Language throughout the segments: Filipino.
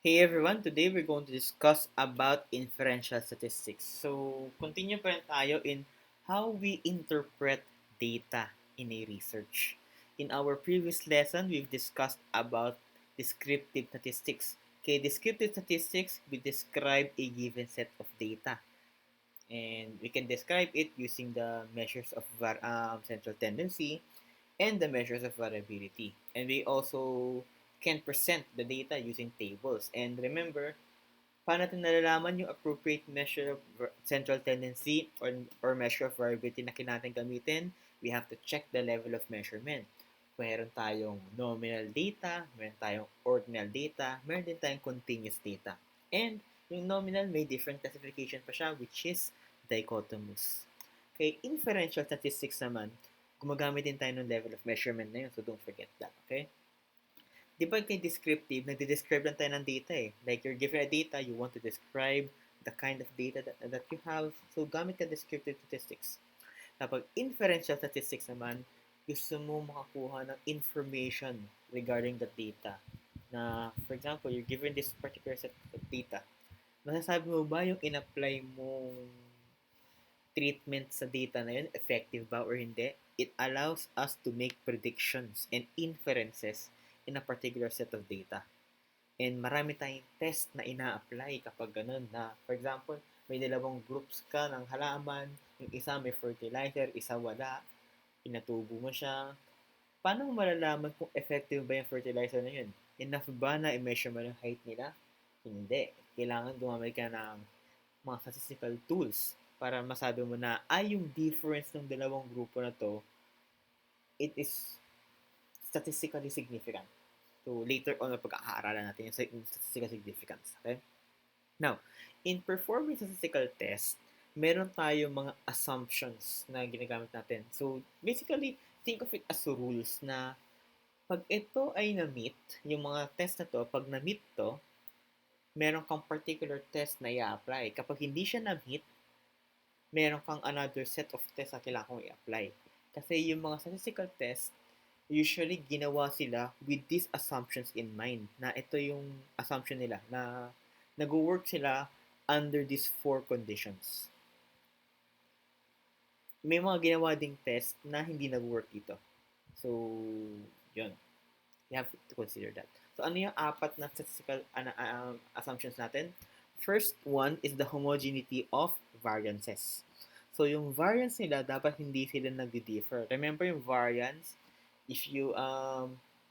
Hey everyone, today we're going to discuss about inferential statistics. So, continue pa rin tayo in how we interpret data in a research. In our previous lesson, we've discussed about descriptive statistics. Okay, descriptive statistics, we describe a given set of data. And we can describe it using the measures of central tendency and the measures of variability. And we also can present the data using tables. And remember, paano natin nalalaman yung appropriate measure of central tendency or measure of variability na kailangan gamitin? We have to check the level of measurement. Meron tayong nominal data, meron tayong ordinal data, meron din tayong continuous data. And yung nominal may different classification pa siya, which is dichotomous. Okay, inferential statistics naman, gumagamit din tayo ng level of measurement na yun, so don't forget that, okay? Di ba kay descriptive, nagde-describe lang tayo ng data eh. Like you're given a data, you want to describe the kind of data that you have, so gamit ka descriptive statistics. Kapag inferential statistics naman, gusto mo makakuha ng information regarding the data. Na, for example, you're given this particular set of data. Masasabi mo ba yung in-apply mong treatment sa data na yun, effective ba or hindi? It allows us to make predictions and inferences in a particular set of data. And marami tayong test na ina-apply kapag ganun na, for example, may dalawang groups ka ng halaman, yung isa may fertilizer, isa wala, pinatubo mo siya. Paano mo malalaman kung effective ba yung fertilizer na yun? Enough ba na i-measure mo yung height nila? Hindi. Kailangan gumamit ka ng mga statistical tools para masabi mo na, yung difference ng dalawang grupo na to, it is statistically significant. So, later on, pag-aaralan natin yung statistical significance. Okay? Now, in performing statistical test, meron tayo mga assumptions na ginagamit natin. So, basically, think of it as rules na pag ito ay na-meet, yung mga test na to, pag na-meet to, meron kang particular test na i-apply. Kapag hindi siya na-meet, meron kang another set of tests na kailangan kong i-apply. Kasi yung mga statistical test, usually ginawa sila with these assumptions in mind, na ito yung assumption nila, na nag-work sila under these four conditions. May mga ginawa ding test na hindi nag-work dito. So, yun. You have to consider that. So, ano yung apat na statistical assumptions natin? First one is the homogeneity of variances. So, yung variance nila, dapat hindi sila nag-differ. Remember yung variance, if you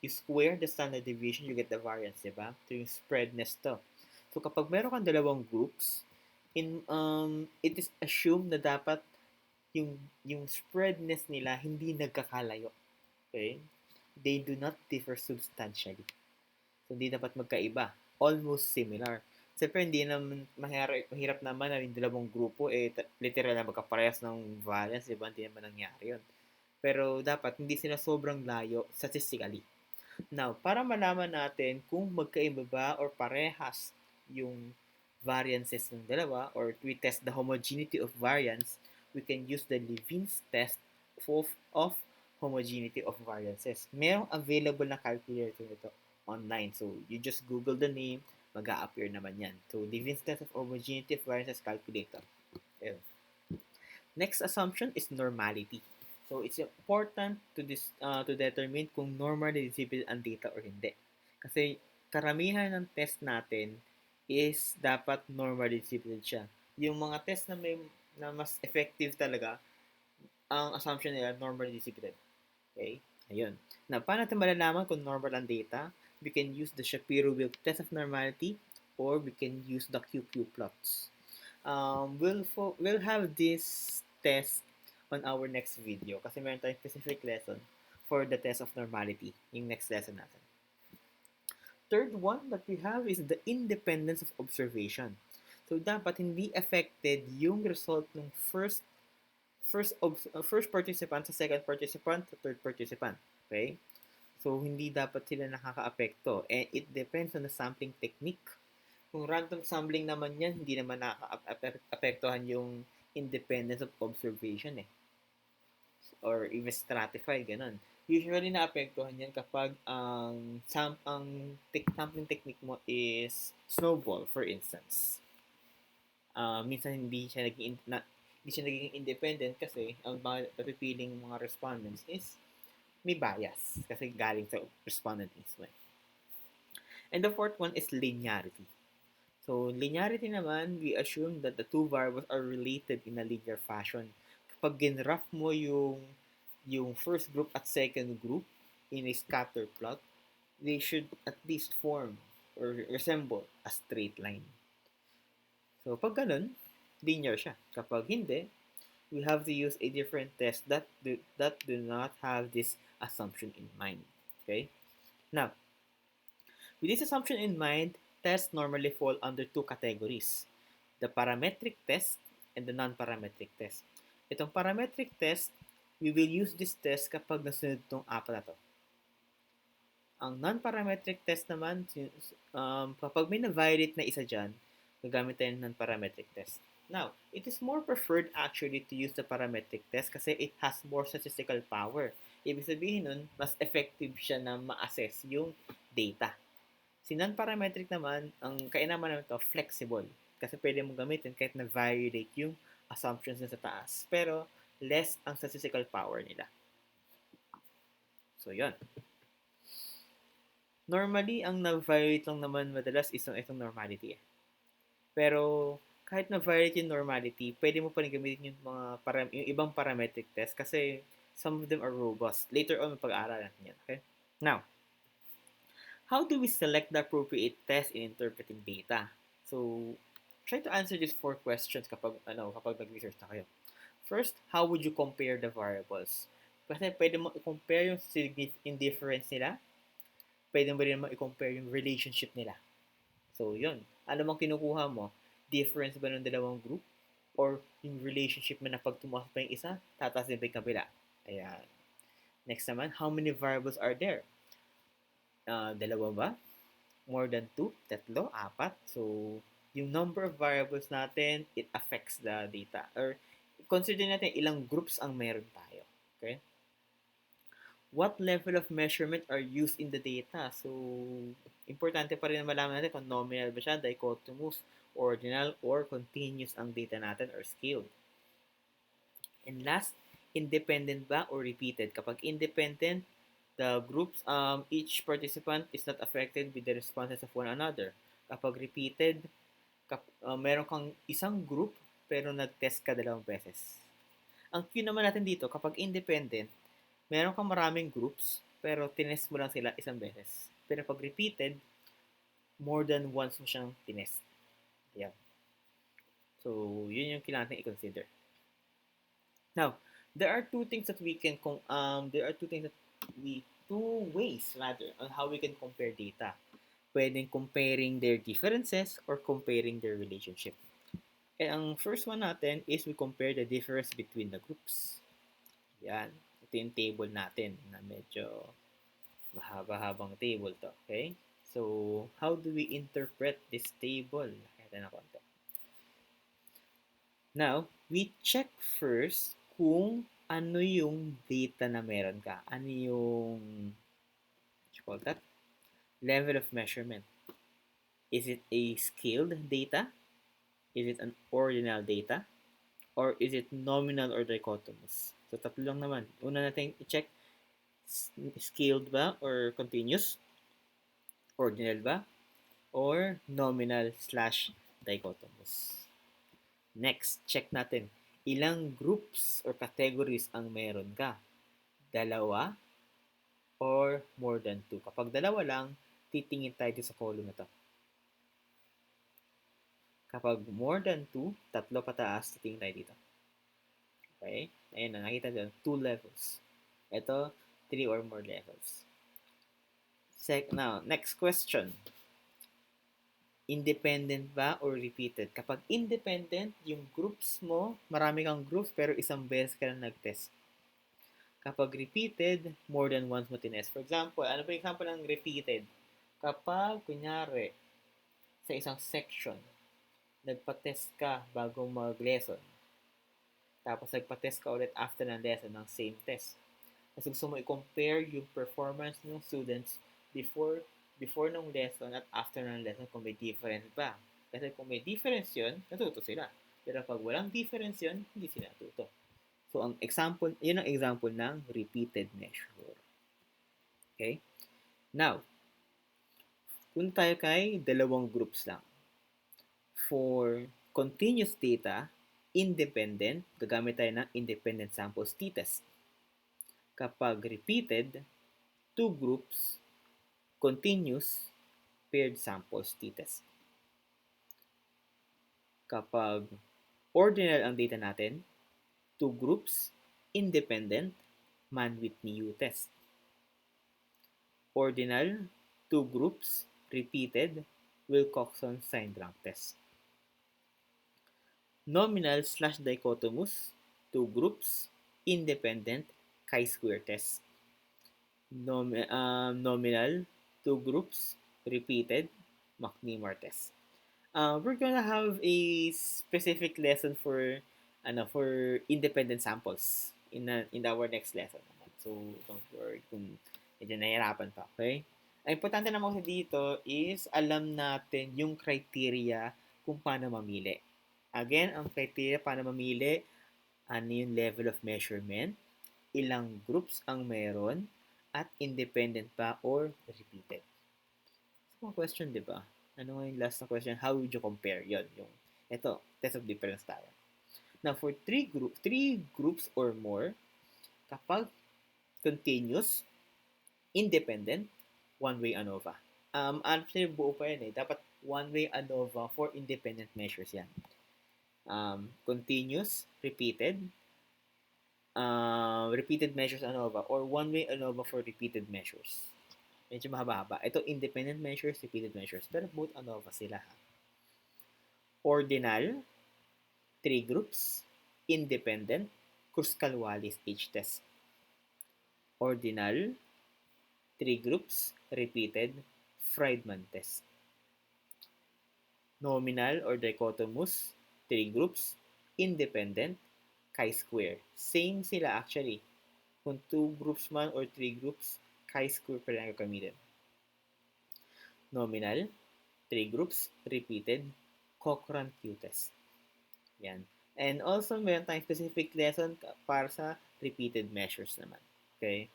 square the standard deviation, you get the variance, diba? So, yung spreadness to. So, kapag meron kang dalawang groups, it is assumed na dapat yung spreadness nila hindi nagkakalayo. Okay? They do not differ substantially. So, hindi dapat magkaiba. Almost similar. Siyempre, hindi naman mahirap naman na yung dalawang grupo, literal na magkaparehas ng variance, diba? Hindi naman nangyari yun. Pero dapat hindi sila sobrang layo statistically. Now, para malaman natin kung magkaiba ba or parehas yung variances ng dalawa, or we test the homogeneity of variance, we can use the Levene's test of homogeneity of variances. Merong available na calculator nito online. So, you just Google the name, mag-a-appear naman yan. So, Levene's test of homogeneity of variances calculator. Okay. Next assumption is normality. So, it's important to determine kung normally distributed ang data or hindi. Kasi karamihan ng test natin is dapat normally distributed siya. Yung mga test na mas effective talaga, ang assumption nila normally distributed. Okay? Ayun. Na paano natin malalaman kung normal ang data? We can use the Shapiro-Wilk test of normality, or we can use the QQ plots. We'll have this test on our next video kasi meron tayong specific lesson for the test of normality, yung next lesson natin. Third one that we have is the independence of observation. So, dapat hindi affected yung result ng first participant sa second participant sa third participant. Okay? So, hindi dapat sila nakaka-apekto. And it depends on the sampling technique. Kung random sampling naman yan, hindi naman nakaka-apektuhan yung independence of observation eh. Or even stratify, ganun. Usually naapektuhan yan kapag ang sampling technique mo is snowball, for instance. Minsan hindi siya naging independent kasi ang mga napipiling mga respondents is may bias kasi galing sa respondent mismo. And the fourth one is linearity. So, linearity naman, we assume that the two variables are related in a linear fashion. Kapag ginraph mo yung first group at second group in a scatter plot, they should at least form or resemble a straight line. So, pag ganun, linear siya. Kapag hindi, we have to use a different test that do not have this assumption in mind. Okay? Now, with this assumption in mind, tests normally fall under two categories: the parametric test and the non-parametric test. Itong parametric test, we will use this test kapag nasunod itong apat na to. Ang non-parametric test naman, kapag may na-violate na isa dyan, gagamit tayo ng non-parametric test. Now, it is more preferred actually to use the parametric test kasi it has more statistical power. Ibig sabihin nun, mas effective siya na ma-assess yung data. Si non-parametric naman, ang kainaman naman ito, flexible. Kasi pwede mong gamitin kahit na-violate yung assumptions na sa taas. Pero, less ang statistical power nila. So, yun. Normally, ang na-violate lang naman madalas is itong normality. Pero, kahit na-violate yung normality, pwede mo pa rin gamitin yung ibang parametric test kasi some of them are robust. Later on, mapag-aaralan natin yan. Okay? Now, how do we select the appropriate test in interpreting data? So, try to answer these 4 questions kapag nag-research na kayo. First, how would you compare the variables? Kasi pwede mo i-compare yung significant difference nila. Pwede mo rin i-compare yung relationship nila. So, yun. Ano bang kinukuha mo? Difference ba ng dalawang group? Or yung relationship mo na pag tumakas pa yung isa, tataas din pa yung kabila? Ayan. Next naman, how many variables are there? Dalawa ba? More than 2? Tatlo? 4? So, yung number of variables natin, it affects the data. Or, consider natin ilang groups ang meron tayo. Okay? What level of measurement are used in the data? So, importante pa rin na malaman natin kung nominal ba siya, dichotomous, ordinal, or continuous ang data natin or scaled. And last, independent ba or repeated? Kapag independent, the groups, each participant is not affected with the responses of one another. Kapag repeated, meron kang isang group pero nag-test ka 2 beses. Ang cue naman natin dito, kapag independent, meron kang maraming groups, pero tinest mo lang sila 1 beses. Pero pag repeated, more than once mo siyang tinest. Yeah. So, yun yung kailangan natin i-consider. Now, there are two ways on how we can compare data. Pwedeng comparing their differences or comparing their relationship. And ang first one natin is we compare the difference between the groups. Yan. Ito yung table natin na medyo mahaba-habang table to. Okay? So, how do we interpret this table? Nakita na konti. Now, we check first kung ano yung data na meron ka. Ano yung, what you call that? Level of measurement. Is it a scaled data? Is it an ordinal data? Or is it nominal or dichotomous? So, tatlo lang naman. Una natin i-check, scaled ba or continuous? Ordinal ba? Or nominal/dichotomous? Next, check natin. Ilang groups or categories ang meron ka? 2 or more than 2? Kapag 2 lang, titingin tayo sa column na to. Kapag more than 2, 3 pataas, titingin tayo dito. Okay? Ayan na, nakita dyan, 2 levels. Ito, 3 or more levels. Now, next question. Independent ba or repeated? Kapag independent, yung groups mo, marami kang groups pero 1 beses ka lang nag-test. Kapag repeated, more than once mo tinest. For example, ano ba yung example ng repeated? Kapag, kunyari, sa isang section, nagpa-test ka bago mag-lesson. Tapos nagpa-test ka ulit after ng lesson ng same test. Kasi gusto mo i-compare yung performance ng students before before ng lesson at after ng lesson kung may difference ba. Kasi kung may difference yun, natuto sila. Pero pag walang difference yun, hindi sila natuto. So, ang example, yun ang example ng repeated measure. Okay? Now, kung tayo kay dalawang groups lang. For continuous data, independent, gagamit tayo ng independent samples t-test. Kapag repeated, two groups, continuous, paired samples t-test. Kapag ordinal ang data natin, two groups, independent, Mann-Whitney U test. Ordinal, two groups, repeated, Wilcoxon sign blank test. Nominal/dichotomous, two groups, independent, chi-square test. Nominal, two groups, repeated, McNemar test. We're gonna have a specific lesson for independent samples in our next lesson. So don't worry kung medyo nahihirapan pa, okay? Ang importante naman kasi dito is alam natin yung criteria kung paano mamili. Again, ang criteria paano mamili, ano yung level of measurement, ilang groups ang meron, at independent pa or repeated. So, question, di ba? Ano nga yung last na question? How would you compare? Yon, yung ito, test of difference tayo. Now, for three groups or more, kapag continuous, independent, one-way ANOVA. Actually, buo pa yan eh. Dapat one-way ANOVA for independent measures yan. Continuous, repeated measures ANOVA or one-way ANOVA for repeated measures. Medyo mahaba-haba. Ito, independent measures, repeated measures. Pero both ANOVA sila. Ordinal, three groups, independent, Kruskal-Wallis H-test. Ordinal, three groups, repeated, Friedman test. Nominal or dichotomous, three groups, independent, chi-square. Same sila actually. Kung two groups man or three groups, chi-square pa rin ang gagamitin. Nominal, three groups, repeated, Cochrane Q-test. Yan. And also, meron tayong specific lesson para sa repeated measures naman. Okay?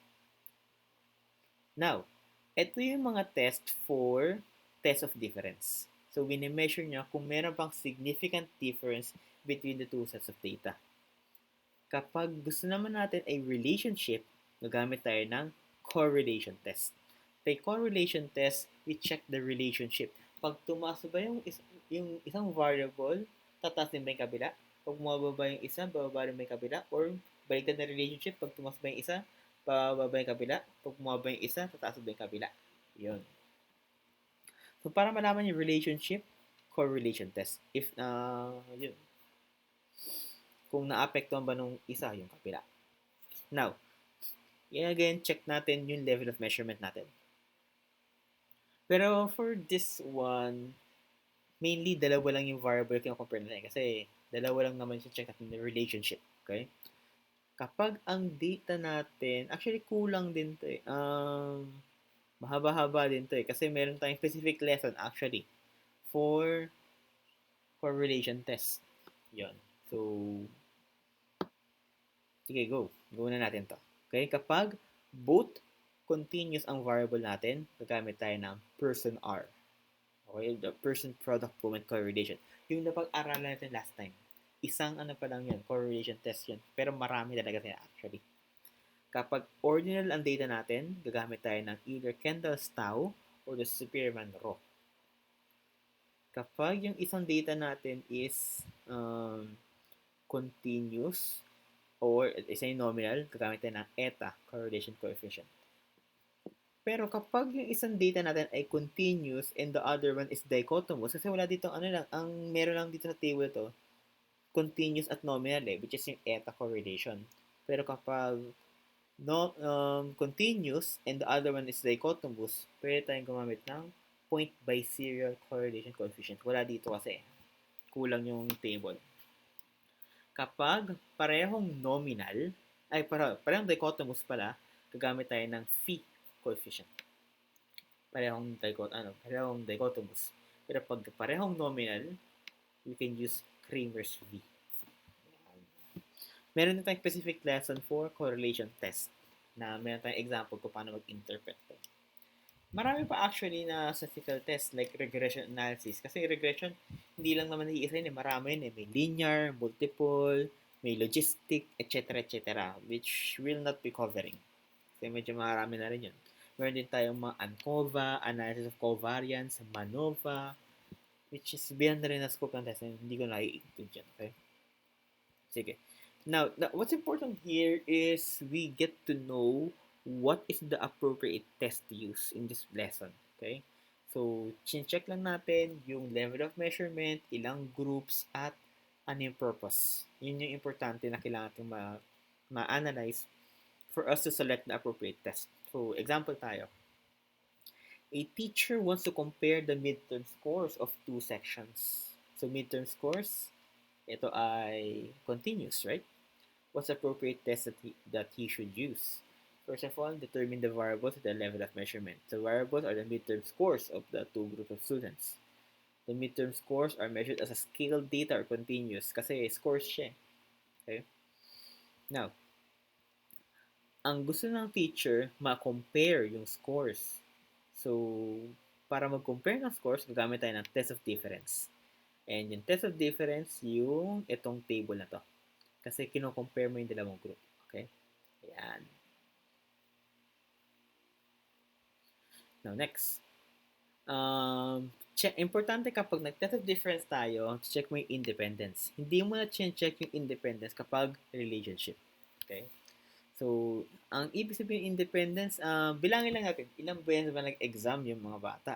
Now, ito yung mga test for test of difference. So, wini-measure nyo kung meron bang significant difference between the two sets of data. Kapag gusto naman natin ay relationship, gagamit tayo ng correlation test. Kay correlation test, we check the relationship. Pag tumaas ba yung isang variable, tataas din ba yung kabila? Pag bumababa yung isa, bababa rin ba yung kabila? Or baliktad na relationship, pag tumaas ba yung isa, bababa yung kabila? Pag bumaba yung isa, tataas ba yung kabila? Yun. So, para malaman yung relationship, correlation test. If, yun. Kung naapektuhan ba nung isa yung kabila. Now, yun again, check natin yung level of measurement natin. Pero for this one, mainly dalawa lang yung variable kino-compare natin kasi dalawa lang naman siya check natin yung relationship. Okay? Kapag ang data natin, actually kulang din to eh. Mahaba-haba din to eh kasi meron tayong specific lesson actually for correlation test. Yon. So, sige, go. Go na natin to. Okay? Kapag both continuous ang variable natin, gagamit tayo ng person R. Okay? The person product moment correlation. Yung napag-aralan natin last time. Isang ano pa lang yun, correlation test yun. Pero marami talaga sila actually. Kapag ordinal ang data natin, gagamit tayo ng either Kendall's tau or the Spearman rho. Kapag yung isang data natin is continuous, or isa yung nominal, gagamit tayo ng eta, correlation coefficient. Pero kapag yung isang data natin ay continuous and the other one is dichotomous, kasi wala dito, ano lang, ang meron lang dito sa table to, continuous at nominal which is yung eta correlation. Pero kapag continuous and the other one is dichotomous, pwede tayong gumamit ng point by serial correlation coefficient. Wala dito kasi. Kulang yung table. Kapag parehong nominal, parehong dichotomous pala, gagamit tayo ng phi coefficient. Parehong dichotomous. Pero pag parehong nominal, we can use Kramer's V. Meron din tayong specific lesson for correlation test na meron tayong example kung paano mag-interpret to. Marami pa actually na statistical test like regression analysis. Kasi regression, hindi lang naman iisa yun, marami yun. May linear, multiple, may logistic, etc. etc. which will not be covering. Kasi medyo marami na rin yun. Meron din tayong mga ANCOVA, analysis of covariance, MANOVA, which is beyond na rin na scope ng test. Hindi ko na-i-include dyan. Okay? Sige. Now, what's important here is we get to know what is the appropriate test to use in this lesson. Okay? So, check lang natin yung level of measurement, ilang groups, at ano yung purpose. Yun yung importante na kailangan natin ma-analyze for us to select the appropriate test. So, example tayo. A teacher wants to compare the midterm scores of two sections. So, midterm scores, ito ay continuous, right? What's the appropriate test that he should use? First of all, determine the variables at the level of measurement. The variables are the midterm scores of the two groups of students. The midterm scores are measured as a scaled data or continuous kasi scores siya. Okay? Now, ang gusto ng teacher, ma-compare yung scores. So, para mag-compare ng scores, gagamit tayo ng test of difference. And yung test of difference, yung itong table na to. Kasi kino-compare mo yung dalawang group. Okay? Ayan. Now, next. Importante kapag nag-test of difference tayo, check mo yung independence. Hindi mo na check yung independence kapag relationship. Okay? So, ang ibig sabihin independence, bilangin lang natin, ilang beses ba nag-exam yung mga bata.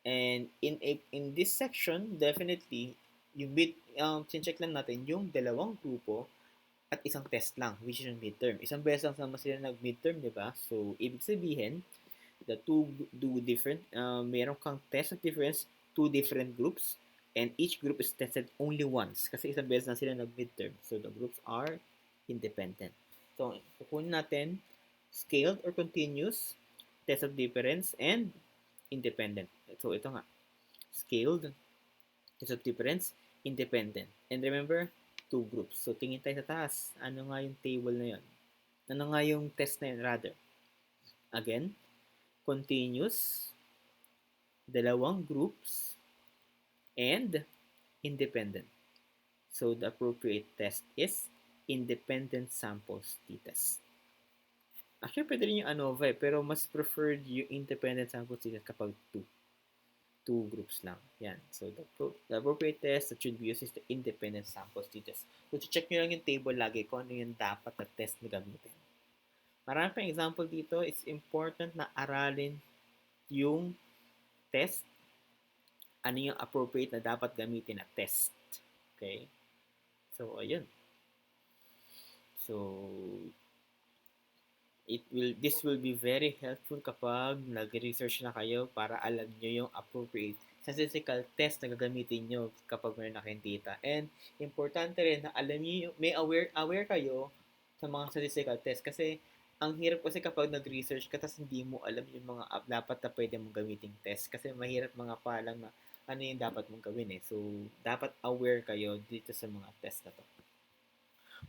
And in this section, definitely, yung check lang natin yung dalawang grupo at isang test lang, which is yung midterm. Isang beses lang naman sila nag-midterm, di ba? So, ibig sabihin, the two do different, meron kang test of difference, two different groups, and each group is tested only once kasi isang beses lang sila nag-midterm. So, the groups are independent. So, kukunin natin scaled or continuous, test of difference, and independent. So, ito nga. Scaled, test of difference, independent. And remember, two groups. So, tingin tayo sa taas. Ano nga yung table na yun? Ano nga yung test na yun, rather? Again, continuous, dalawang groups, and independent. So, the appropriate test is independent samples t-test. Actually, pwede rin yung ANOVA pero mas preferred yung independent samples t-test kapag two groups lang. Yan. So, the appropriate test that should be used is the independent samples t-test. So, check nyo lang yung table lagi kung ano yung dapat na test na gamitin. Marami pang example dito. It's important na aralin yung test. Ano yung appropriate na dapat gamitin na test. Okay? So, ayun. So, this will be very helpful kapag nag-research na kayo para alam nyo yung appropriate statistical test na gagamitin nyo kapag may kayong data. And, importante rin na alam nyo, may aware kayo sa mga statistical test kasi ang hirap kasi kapag nag-research ka tapos hindi mo alam yung mga dapat na pwede mong gamitin test kasi mahirap mga palang na ano yung dapat mong gawin eh. So, dapat aware kayo dito sa mga test na to.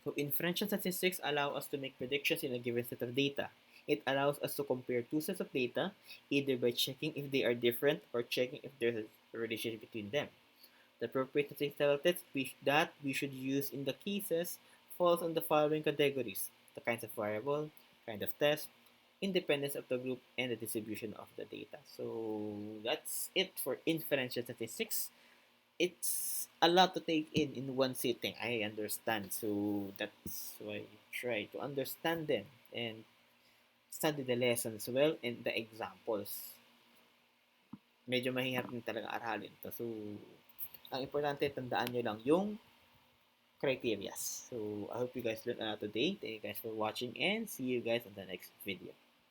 So, inferential statistics allow us to make predictions in a given set of data. It allows us to compare two sets of data, either by checking if they are different or checking if there's a relationship between them. The appropriate statistical test that we should use in the cases falls on the following categories: the kinds of variable, kind of test, independence of the group, and the distribution of the data. So that's it for inferential statistics. It's a lot to take in one sitting. I understand. So that's why I try to understand them and study the lessons well and the examples. Medyo mahirap din talaga aralin to. So, ang importante, tandaan nyo lang yung criteria. So, I hope you guys learned a lot today. Thank you guys for watching and see you guys on the next video.